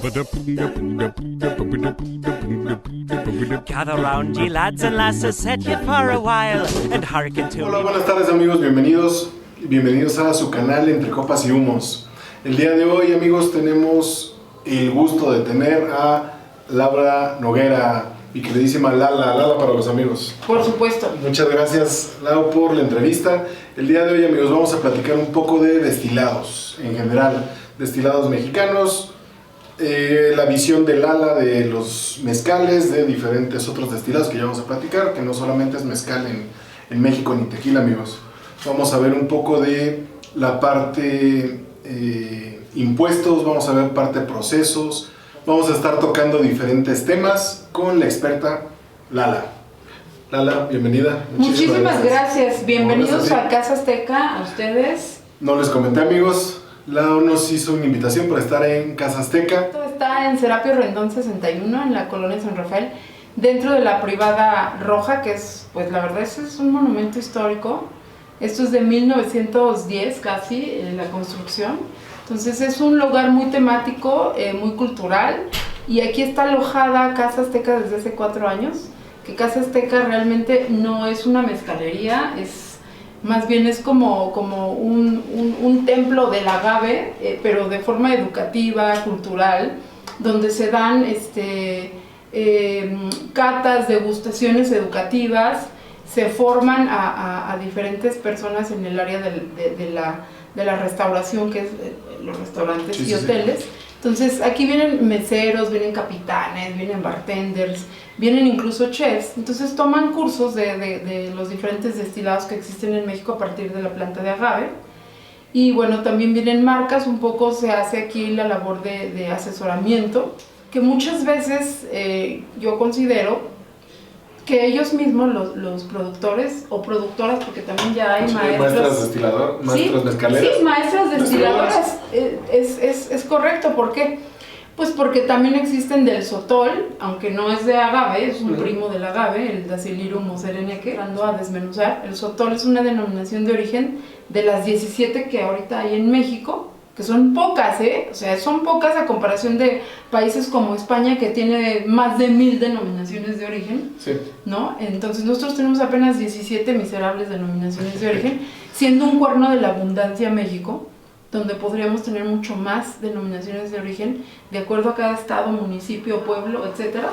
Gather round, ye lads and lasses, set ye for a while, and hearken to Hola, me. buenas tardes amigos, bienvenidos a su canal Entre Copas y Humos. El día de hoy, amigos, tenemos el gusto de tener a Laura Noguera, mi queridísima Lala para los amigos. Por supuesto. Muchas gracias, Lau, por la entrevista. El día de hoy, amigos, vamos a platicar un poco de destilados en general, destilados mexicanos, la visión de Lala de los mezcales, de diferentes otros destilados que ya vamos a platicar, que no solamente es mezcal en México ni tequila, amigos. Vamos a ver un poco de la parte impuestos, vamos a ver parte procesos, vamos a estar tocando diferentes temas con la experta Lala. Lala, bienvenida. Muchísimas gracias. Bienvenidos Gracias a Casa Azteca, a ustedes. No les comenté, amigos, Lau nos hizo una invitación para estar en Casa Azteca. Esto está en Serapio Rendón 61, en la colonia San Rafael, dentro de la privada Roja, que es, pues la verdad, es un monumento histórico. Esto es de 1910 casi, la construcción. Entonces es un lugar muy temático, muy cultural. Y aquí está alojada Casa Azteca desde hace 4 años. Que Casa Azteca realmente no es una mezcalería, más bien es como un templo del agave, pero de forma educativa, cultural, donde se dan catas, degustaciones educativas, se forman a diferentes personas en el área de la restauración, que es los restaurantes y hoteles. Sí. Entonces aquí vienen meseros, vienen capitanes, vienen bartenders, vienen incluso chefs. Entonces toman cursos de los diferentes destilados que existen en México a partir de la planta de agave. Y bueno, también vienen marcas, un poco se hace aquí la labor de asesoramiento, que muchas veces yo considero que ellos mismos, los productores o productoras, porque también ya hay maestras mezcaleras. Sí, maestras destiladoras, es correcto. ¿Por qué? Pues porque también existen del sotol, aunque no es de agave, es un primo del agave, el Dacilirium mosereneque. Ando a desmenuzar, el sotol es una denominación de origen de las 17 que ahorita hay en México, que son pocas, o sea, son pocas a comparación de países como España, que tiene más de 1000 denominaciones de origen, sí, ¿no? Entonces nosotros tenemos apenas 17 miserables denominaciones de origen, siendo un cuerno de la abundancia México, donde podríamos tener mucho más denominaciones de origen, de acuerdo a cada estado, municipio, pueblo, etc.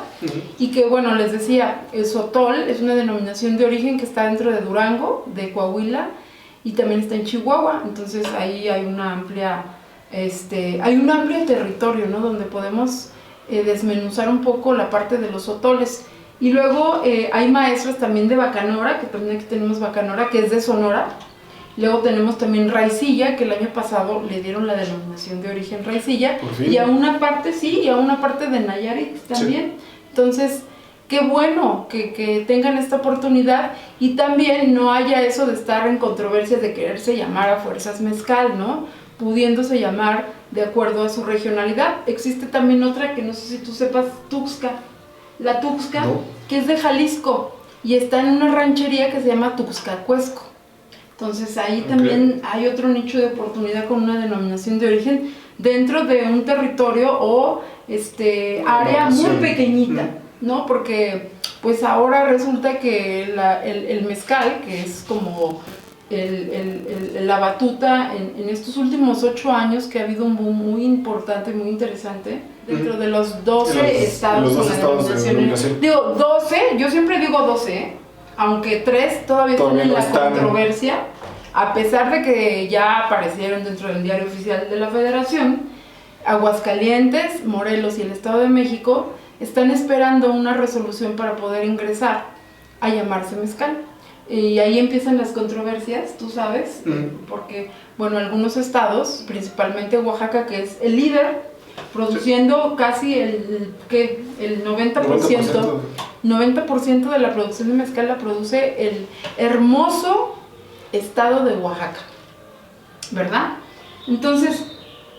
Y que, bueno, les decía, el sotol es una denominación de origen que está dentro de Durango, de Coahuila, y también está en Chihuahua. Entonces ahí hay una amplia, hay un amplio territorio, ¿no?, donde podemos desmenuzar un poco la parte de los sotoles. Y luego hay maestros también de Bacanora, que también aquí tenemos Bacanora, que es de Sonora. Luego tenemos también Raicilla, que el año pasado le dieron la denominación de origen Raicilla, y a una parte de Nayarit también. Sí. Entonces, qué bueno que tengan esta oportunidad, y también no haya eso de estar en controversias de quererse llamar a fuerzas mezcal, ¿no? Pudiéndose llamar de acuerdo a su regionalidad. Existe también otra que no sé si tú sepas, Tuxca. La Tuxca, no, que es de Jalisco, y está en una ranchería que se llama Tuxcacuesco. Entonces ahí también hay otro nicho de oportunidad con una denominación de origen dentro de un territorio o área muy pequeñita, ¿no? Porque pues ahora resulta que el mezcal, que es como la batuta en estos últimos 8 años, que ha habido un boom muy importante, muy interesante, dentro de los 12 estados con la denominación. Digo, 12, yo siempre digo 12, aunque 3 todavía están en la controversia, a pesar de que ya aparecieron dentro del diario oficial de la Federación. Aguascalientes, Morelos y el Estado de México están esperando una resolución para poder ingresar a llamarse mezcal. Y ahí empiezan las controversias, tú sabes, porque, bueno, algunos estados, principalmente Oaxaca, que es el líder, produciendo casi el 90% de la producción de mezcal la produce el hermoso estado de Oaxaca, ¿verdad? Entonces,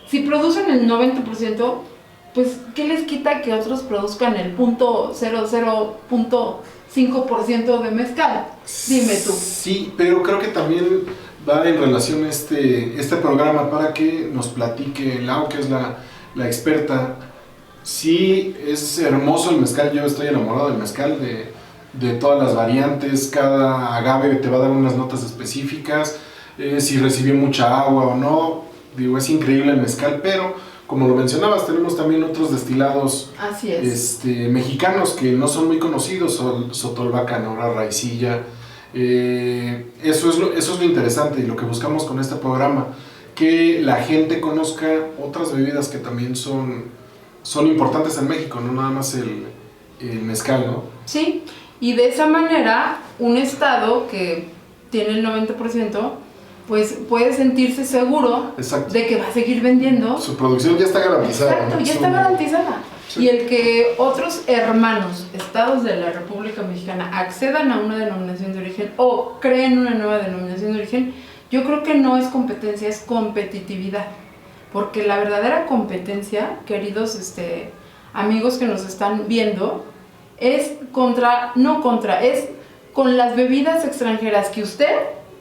si producen el 90%, pues, ¿qué les quita que otros produzcan el 0.5% de mezcal? Dime tú. Sí, pero creo que también va en relación este programa para que nos platique Lau, que es la experta, Sí, es hermoso el mezcal, yo estoy enamorado del mezcal, de todas las variantes, cada agave te va a dar unas notas específicas, si recibió mucha agua o no, digo, es increíble el mezcal, pero como lo mencionabas, tenemos también otros destilados Así es. Mexicanos que no son muy conocidos, Sotolba, Canora, Raicilla, eso es lo interesante y lo que buscamos con este programa, que la gente conozca otras bebidas que también son importantes en México, no nada más el mezcal, ¿no? Sí, y de esa manera un estado que tiene el 90%, pues puede sentirse seguro Exacto. de que va a seguir vendiendo. Su producción ya está garantizada. Exacto, ¿no? ya está garantizada. Sí. Y el que otros hermanos estados de la República Mexicana accedan a una denominación de origen o creen una nueva denominación de origen, yo creo que no es competencia, es competitividad. Porque la verdadera competencia, queridos amigos que nos están viendo, es es con las bebidas extranjeras que usted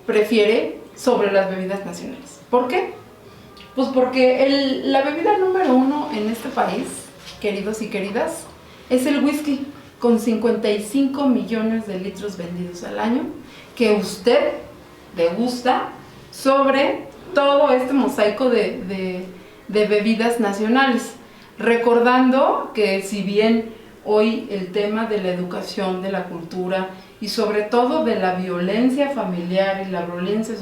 prefiere sobre las bebidas nacionales. ¿Por qué? Pues porque la bebida número 1 en este país, queridos y queridas, es el whisky, con 55 millones de litros vendidos al año, que usted degusta sobre todo este mosaico de bebidas nacionales. Recordando que si bien hoy el tema de la educación, de la cultura y sobre todo de la violencia familiar y la violencia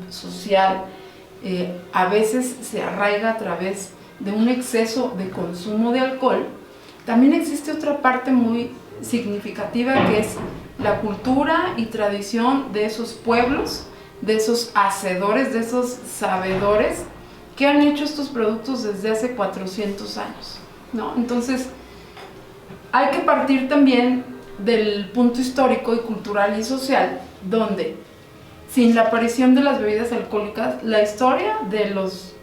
social a veces se arraiga a través de un exceso de consumo de alcohol, también existe otra parte muy significativa que es la cultura y tradición de esos pueblos, de esos hacedores, de esos sabedores que han hecho estos productos desde hace 400 años, ¿no? Entonces, hay que partir también del punto histórico y cultural y social, donde sin la aparición de las bebidas alcohólicas, la historia de los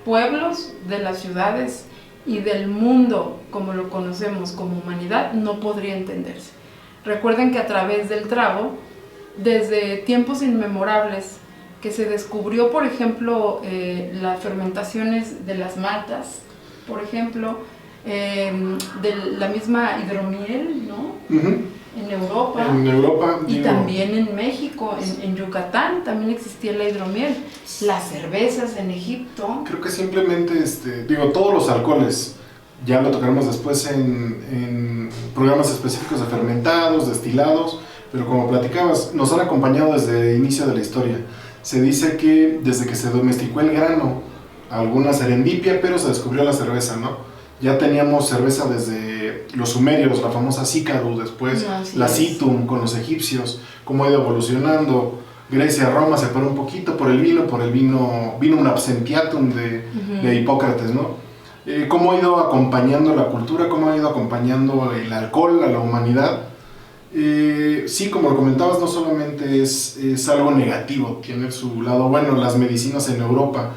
pueblos, de las ciudades y del mundo como lo conocemos como humanidad no podría entenderse. Recuerden que a través del trago, desde tiempos inmemorables, que se descubrió, por ejemplo, las fermentaciones de las maltas, por ejemplo, de la misma hidromiel, ¿no? Uh-huh. En Europa. En Europa. Y también en México, en Yucatán también existía la hidromiel. Las cervezas en Egipto. Creo que simplemente, todos los alcoholes, ya lo tocaremos después en programas específicos de fermentados, destilados, pero como platicabas, nos han acompañado desde el inicio de la historia. Se dice que desde que se domesticó el grano, alguna serendipia, pero se descubrió la cerveza, ¿no? Ya teníamos cerveza desde los sumerios, la famosa Sícaro, después la Citum con los egipcios, cómo ha ido evolucionando. Grecia, Roma se paró un poquito por el vino vino un absentiatum de Hipócrates, ¿no? Cómo ha ido acompañando la cultura, cómo ha ido acompañando el alcohol a la humanidad. Sí, como lo comentabas, no solamente es algo negativo, tiene su lado bueno, las medicinas en Europa.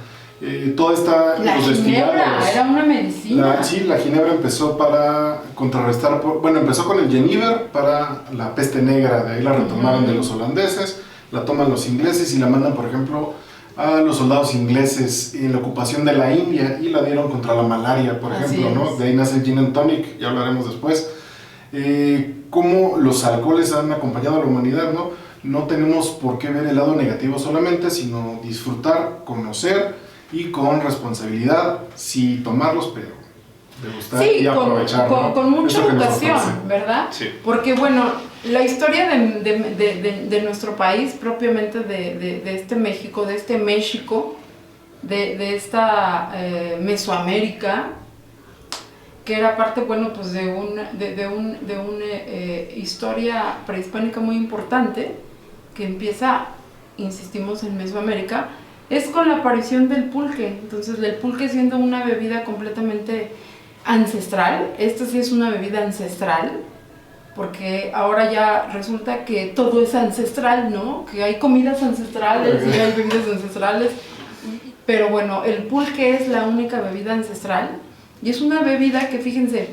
Toda esta... La ginebra era una medicina. La ginebra empezó para contrarrestar, empezó con el Genever para la peste negra, de ahí la retomaron de los holandeses, la toman los ingleses y la mandan, por ejemplo, a los soldados ingleses en la ocupación de la India y la dieron contra la malaria, por ejemplo, ¿no? De ahí nace el gin and tonic, ya hablaremos después. Cómo los alcoholes han acompañado a la humanidad, ¿no? No tenemos por qué ver el lado negativo solamente, sino disfrutar, conocer y con responsabilidad, sí tomarlos, pero degustar y aprovechar. Con mucha educación, ¿verdad? Sí. Porque bueno, la historia de nuestro país, propiamente de este México, de esta Mesoamérica, que era parte, pues de una historia prehispánica muy importante, que empieza, insistimos, en Mesoamérica, es con la aparición del pulque. Entonces, el pulque siendo una bebida completamente ancestral, esta sí es una bebida ancestral, porque ahora ya resulta que todo es ancestral, ¿no? Que hay comidas ancestrales y hay bebidas ancestrales, pero bueno, el pulque es la única bebida ancestral y es una bebida que, fíjense,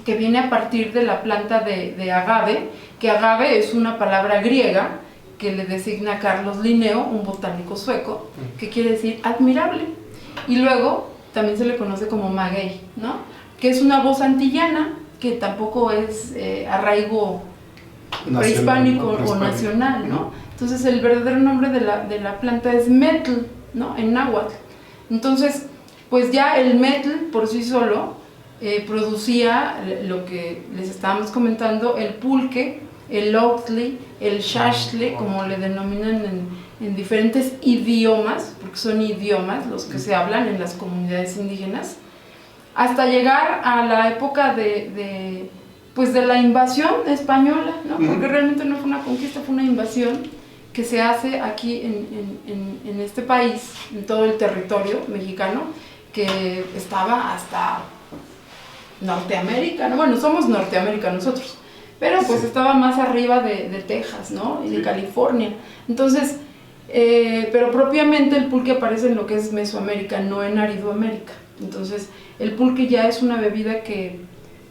que viene a partir de la planta de agave, que agave es una palabra griega que le designa a Carlos Linneo, un botánico sueco, que quiere decir admirable. Y luego también se le conoce como maguey, ¿no? que es una voz antillana, que tampoco es arraigo prehispánico o nacional, ¿no? Entonces el verdadero nombre de la planta es metl, ¿no? En náhuatl. Entonces, pues ya el metl por sí solo producía lo que les estábamos comentando, el pulque, el oxtli, el xaxtli, como le denominan en diferentes idiomas, porque son idiomas los que se hablan en las comunidades indígenas, hasta llegar a la época de la invasión española, ¿no? Porque realmente no fue una conquista, fue una invasión que se hace aquí en este país, en todo el territorio mexicano, que estaba hasta Norteamérica, ¿no? Bueno, somos Norteamérica nosotros, pero pues estaba más arriba de Texas, ¿no? Y de California. Entonces, pero propiamente el pulque aparece en lo que es Mesoamérica, no en Aridoamérica. Entonces, el pulque ya es una bebida que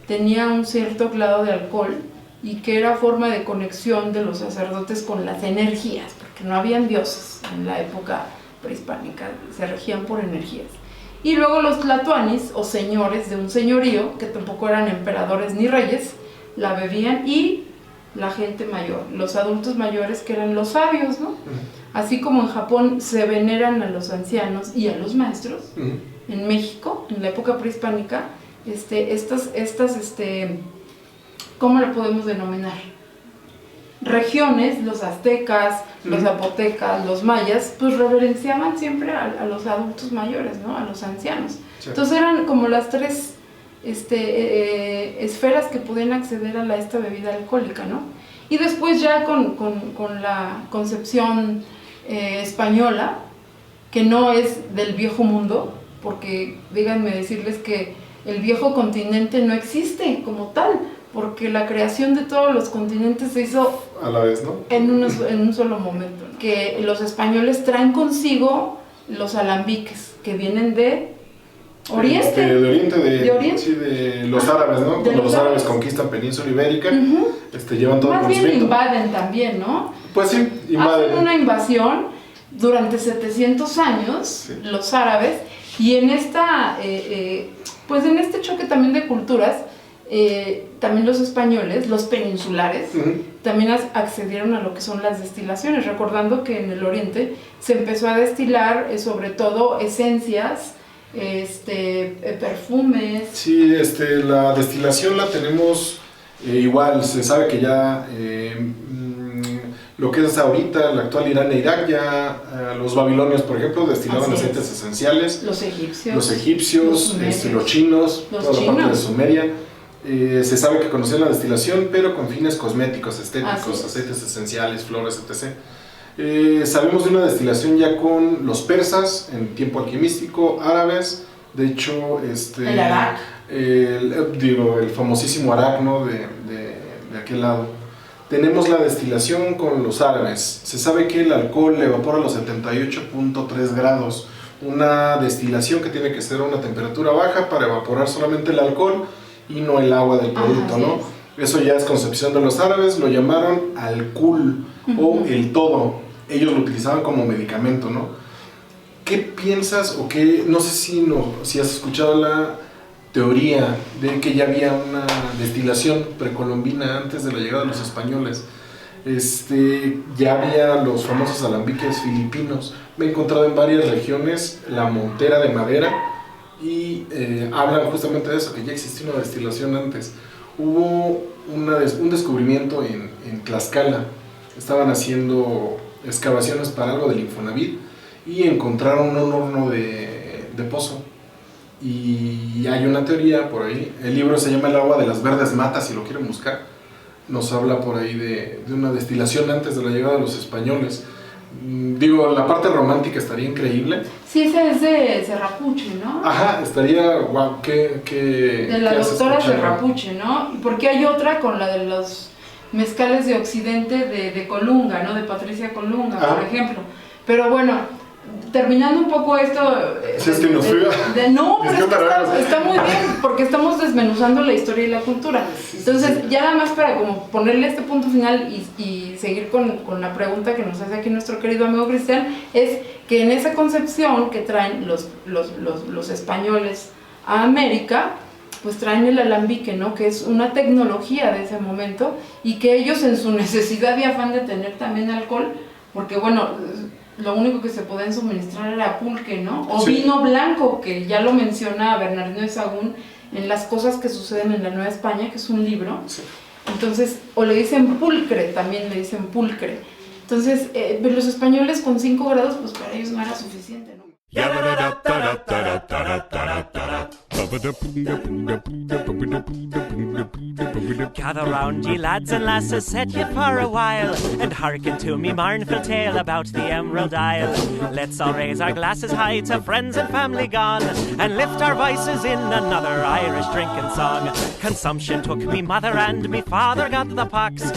tenía un cierto grado de alcohol y que era forma de conexión de los sacerdotes con las energías, porque no habían dioses en la época prehispánica, se regían por energías. Y luego los tlatoanis, o señores de un señorío, que tampoco eran emperadores ni reyes, la bebían, y la gente mayor, los adultos mayores, que eran los sabios, ¿no? Así como en Japón se veneran a los ancianos y a los maestros, en México, en la época prehispánica, ¿cómo lo podemos denominar? Regiones, los aztecas, los zapotecas, los mayas, pues reverenciaban siempre a los adultos mayores, ¿no? A los ancianos. Sí. Entonces eran como las tres esferas que podían acceder a esta bebida alcohólica, ¿no? Y después ya con la concepción española, que no es del viejo mundo, porque díganme decirles que el viejo continente no existe como tal, porque la creación de todos los continentes se hizo a la vez, ¿no? En un solo momento, ¿no? Que los españoles traen consigo los alambiques, que vienen de Oriente. De Oriente. Sí, de los árabes, ¿no? Cuando los árabes conquistan Península Ibérica, llevan todo el conocimiento. Más bien invaden también, ¿no? Pues sí, invaden. Hacen una invasión durante 700 años, los árabes, y en en este choque también de culturas, también los españoles, los peninsulares, también accedieron a lo que son las destilaciones, recordando que en el Oriente se empezó a destilar sobre todo esencias, perfumes. Sí, la destilación la tenemos igual, se sabe que ya lo que es ahorita, el actual Irán e Irak, ya los babilonios, por ejemplo, destilaban aceites esenciales. Los egipcios. Los chinos, toda la parte de Sumeria. Se sabe que conocían la destilación, pero con fines cosméticos, estéticos, aceites esenciales, flores, etc. Sabemos de una destilación ya con los persas en tiempo alquimístico, árabes, de hecho, el arak. El famosísimo arak, ¿no? de aquel lado. Tenemos la destilación con los árabes. Se sabe que el alcohol evapora a los 78.3 grados. Una destilación que tiene que ser a una temperatura baja para evaporar solamente el alcohol y no el agua del producto, ¿no? Eso ya es concepción de los árabes, lo llamaron alcohol o el todo. Ellos lo utilizaban como medicamento, ¿no? ¿Qué piensas o qué, no sé si has escuchado la teoría de que ya había una destilación precolombina antes de la llegada de los españoles? Ya había los famosos alambiques filipinos. Me he encontrado en varias regiones la montera de madera y hablan justamente de eso, que ya existía una destilación antes. Hubo un descubrimiento en Tlaxcala. Estaban haciendo excavaciones para algo del Infonavit y encontraron un horno de pozo. Y hay una teoría por ahí, el libro se llama El agua de las verdes matas, si lo quieren buscar, nos habla por ahí de una destilación antes de la llegada de los españoles. La parte romántica estaría increíble. Sí, esa es de Serrapuche, ¿no? Ajá, estaría, wow, de la doctora Serrapuche, ¿no? Porque hay otra con la de los mezcales de Occidente de Colunga, ¿no? De Patricia Colunga, por ejemplo. Pero bueno, terminando un poco esto... Sí, es que nos fui no, pero es que está muy bien, porque estamos desmenuzando la historia y la cultura. Entonces, ya nada más para como ponerle este punto final y seguir con la pregunta que nos hace aquí nuestro querido amigo Cristian, es que en esa concepción que traen los españoles a América, pues traen el alambique, ¿no? Que es una tecnología de ese momento y que ellos en su necesidad y afán de tener también alcohol, porque bueno, lo único que se podían suministrar era pulque, ¿no? O Sí. vino blanco, que ya lo menciona Bernardino de Sahagún en Las cosas que suceden en la Nueva España, que es un libro. Sí. Entonces, o le dicen pulcre, también le dicen pulcre. Entonces, los españoles con 5 grados, pues para ellos no era suficiente, ¿no? Gather round, ye lads and lasses, set ye for a while, and hearken to me mournful tale about the Emerald Isle. Let's all raise our glasses high to friends and family gone, and lift our voices in another Irish drinking song. Consumption took me mother and me father got the pox.